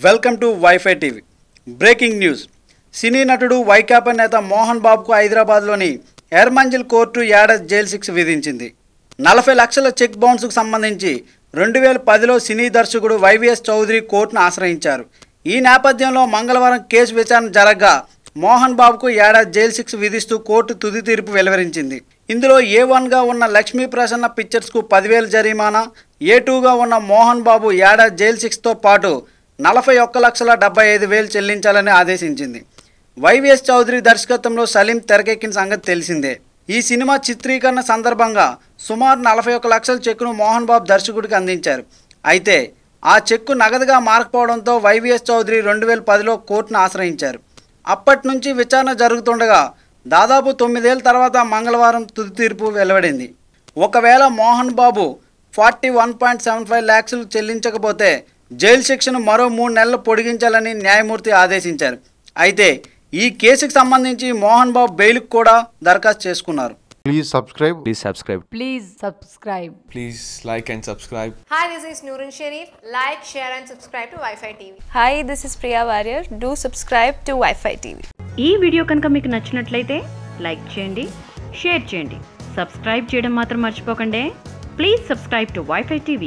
Welcome to WiFi TV. Breaking news. సినీ నటుడు వైకాపా నేత మోహన్ బాబుకు హైదరాబాద్లోని ఎర్మంజిల్ కోర్టు ఏడాది జైలు శిక్ష విధించింది. 40 లక్షల చెక్ బౌన్స్కు సంబంధించి 2010లో సినీ దర్శకుడు వైవిఎస్ చౌదరి కోర్టును ఆశ్రయించారు. ఈ నేపథ్యంలో మంగళవారం కేసు విచారణ జరగగా మోహన్ బాబుకు ఏడాది జైలు శిక్ష విధిస్తూ కోర్టు తుది తీర్పు వెలువరించింది. ఇందులో A1గా ఉన్న లక్ష్మీ ప్రసన్న పిక్చర్స్కు 10,000 జరిమానా, A2గా ఉన్న మోహన్ బాబు ఏడాది జైలు శిక్షతో పాటు 41,75,000 చెల్లించాలని ఆదేశించింది. వైవిఎస్ చౌదరి దర్శకత్వంలో సలీం తెరకెక్కిన సంగతి తెలిసిందే. ఈ సినిమా చిత్రీకరణ సందర్భంగా సుమారు 41 లక్షల చెక్కును మోహన్ బాబు దర్శకుడికి అందించారు. అయితే ఆ చెక్కు నగదుగా మారకపోవడంతో వైవిఎస్ చౌదరి 2010లో కోర్టును ఆశ్రయించారు. అప్పటి నుంచి విచారణ జరుగుతుండగా దాదాపు 9 ఏళ్ల తర్వాత మంగళవారం తుది తీర్పు వెలువడింది. ఒకవేళ మోహన్ బాబు 41.75 లక్షలు చెల్లించకపోతే జైలు శిక్షను మరో 3 నెలలు పొడిగించాలని న్యాయమూర్తి ఆదేశించారు. అయితే ఈ కేసుకు సంబంధించి మోహన్ బాబు బెయిల్కు కూడా దరఖాస్తు చేసుకున్నారు. Please subscribe. Please subscribe. Please like and subscribe. Hi, this is Noorun Sharif. Like, share and subscribe to Wi-Fi TV. Hi, this is Priya Warrior. Do subscribe to Wi-Fi TV. ఈ వీడియో కనుక మీకు నచ్చినట్లయితే like చేయండి, share చేయండి, subscribe చేయడం మాత్రం మర్చిపోకండి. Please subscribe to Wi-Fi TV.